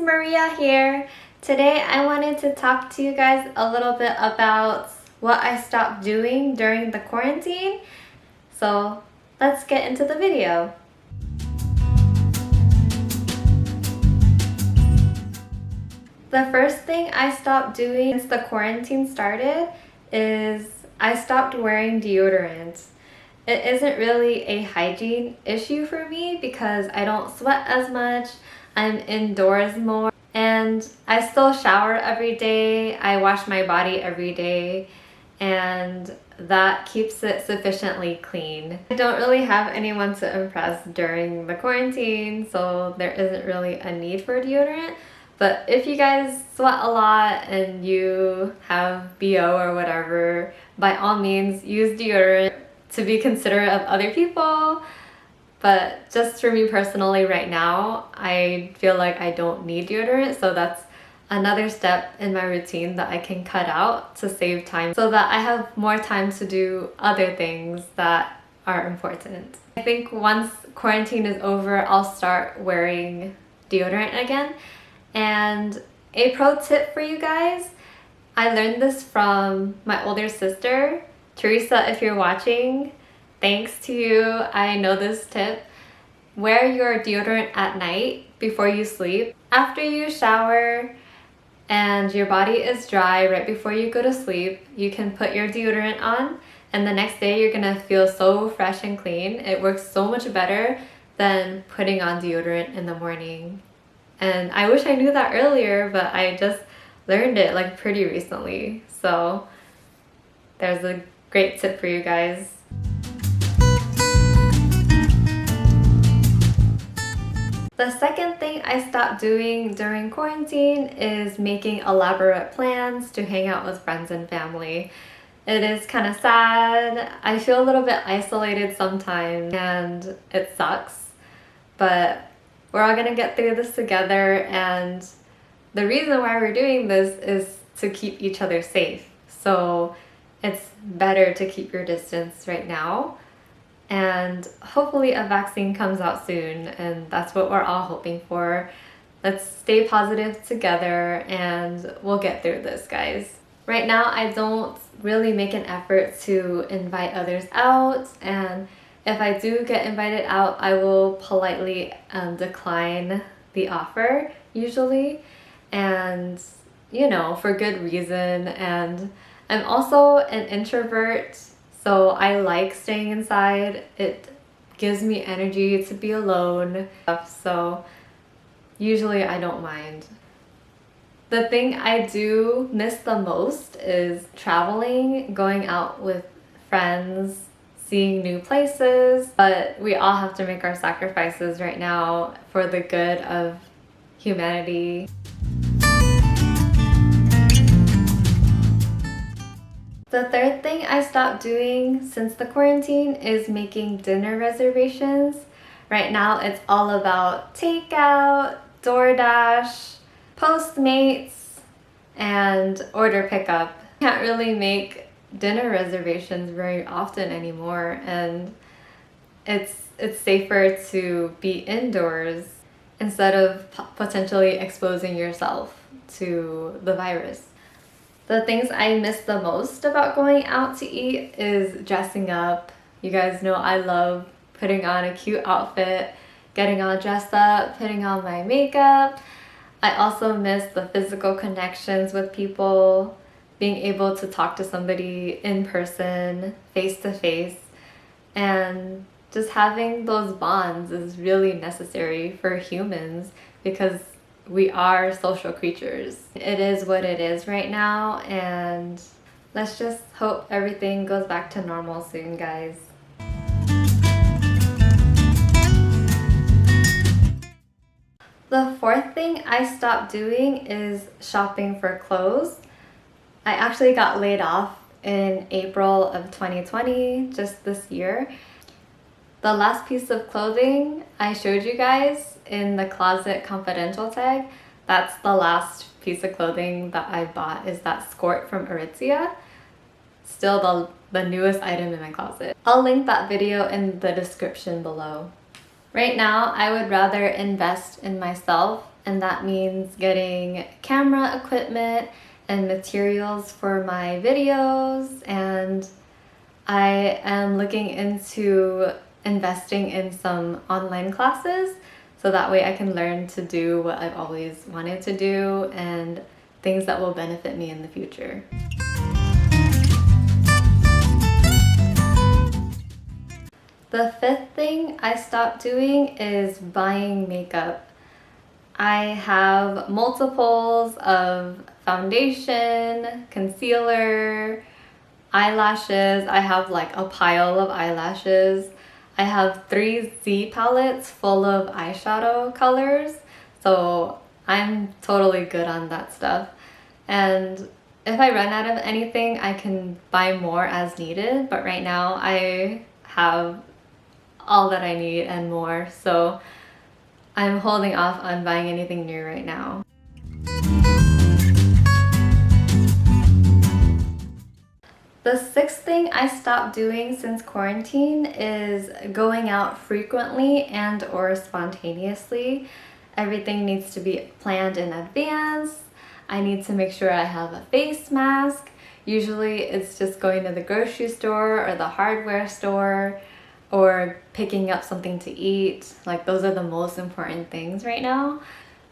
Maria here. Today I wanted to talk to you guys a little bit about what I stopped doing during the quarantine. So let's get into the video. The first thing I stopped doing since the quarantine started is I stopped wearing deodorant. It isn't really a hygiene issue for me because I don't sweat as much, I'm indoors more, and I still shower every day, I wash my body every day, and that keeps it sufficiently clean. I don't really have anyone to impress during the quarantine, so there isn't really a need for deodorant. But if you guys sweat a lot and you have BO or whatever, by all means use deodorant to be considerate of other people. But just for me personally right now, I feel like I don't need deodorant, so that's another step in my routine that I can cut out to save time so that I have more time to do other things that are important. I think once quarantine is over, I'll start wearing deodorant again. And a pro tip for you guys, I learned this from my older sister. Teresa, if you're watching, thanks to you, I know this tip. Wear your deodorant at night before you sleep. After you shower and your body is dry right before you go to sleep, you can put your deodorant on, and the next day you're gonna feel so fresh and clean. It works so much better than putting on deodorant in the morning. And I wish I knew that earlier, but I just learned it like pretty recently. So there's a great tip for you guys. The second thing I stopped doing during quarantine is making elaborate plans to hang out with friends and family. It is kind of sad. I feel a little bit isolated sometimes and it sucks, but we're all gonna get through this together, and the reason why we're doing this is to keep each other safe. So it's better to keep your distance right now, and hopefully a vaccine comes out soon, and that's what we're all hoping for. Let's stay positive together and we'll get through this, guys. Right now I don't really make an effort to invite others out, and if I do get invited out, I will politely decline the offer usually, and you know, for good reason. And I'm also an introvert, so I like staying inside. It gives me energy to be alone, so usually I don't mind. The thing I do miss the most is traveling, going out with friends, seeing new places, but we all have to make our sacrifices right now for the good of humanity. The third thing I stopped doing since the quarantine is making dinner reservations. Right now it's all about takeout, DoorDash, Postmates, and order pickup. Can't really make dinner reservations very often anymore, and it's safer to be indoors instead of potentially exposing yourself to the virus. The things I miss the most about going out to eat is dressing up. You guys know I love putting on a cute outfit, getting all dressed up, putting on my makeup. I also miss the physical connections with people, being able to talk to somebody in person, face to face, and just having those bonds is really necessary for humans because we are social creatures. It is what it is right now, and let's just hope everything goes back to normal soon, guys. The fourth thing I stopped doing is shopping for clothes. I actually got laid off in April of 2020, just this year. The last piece of clothing I showed you guys in the closet confidential tag, that's the last piece of clothing that I bought, is that skirt from Aritzia. Still the newest item in my closet. I'll link that video in the description below. Right now, I would rather invest in myself and that means getting camera equipment and materials for my videos, and I am looking into investing in some online classes so that way I can learn to do what I've always wanted to do and things that will benefit me in the future. The fifth thing I stopped doing is buying makeup. I have multiples of foundation, concealer, eyelashes. I have like a pile of eyelashes. I have 3 Z palettes full of eyeshadow colors, so I'm totally good on that stuff. And if I run out of anything, I can buy more as needed, but right now I have all that I need and more, so I'm holding off on buying anything new right now. The sixth thing I stopped doing since quarantine is going out frequently and or spontaneously. Everything needs to be planned in advance. I need to make sure I have a face mask. Usually it's just going to the grocery store or the hardware store or picking up something to eat. Like, those are the most important things right now.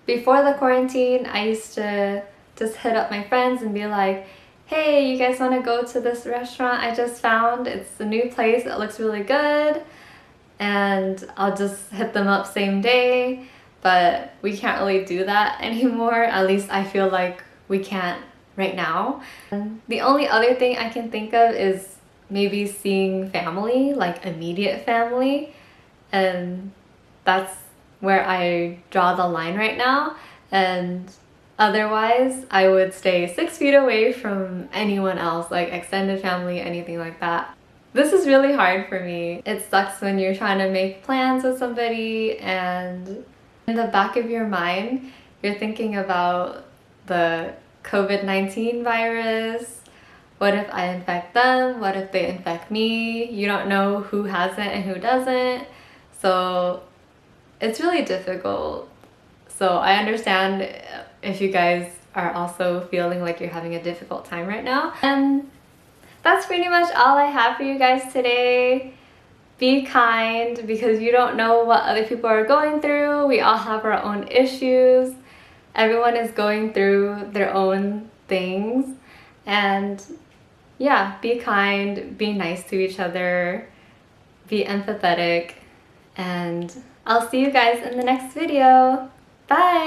Before the quarantine, I used to just hit up my friends and be like, hey, you guys want to go to this restaurant I just found? It's a new place, it looks really good. And I'll just hit them up same day. But we can't really do that anymore. At least I feel like we can't right now. And the only other thing I can think of is maybe seeing family, like immediate family. And that's where I draw the line right now. And otherwise, I would stay 6 feet away from anyone else, like extended family, anything like that. This is really hard for me. It sucks when you're trying to make plans with somebody and in the back of your mind, you're thinking about the COVID-19 virus. What if I infect them? What if they infect me? You don't know who has it and who doesn't. So it's really difficult. So I understand if you guys are also feeling like you're having a difficult time right now. And that's pretty much all I have for you guys today. Be kind, because you don't know what other people are going through. We all have our own issues. Everyone is going through their own things. And yeah, be kind, be nice to each other, be empathetic, and I'll see you guys in the next video. Bye!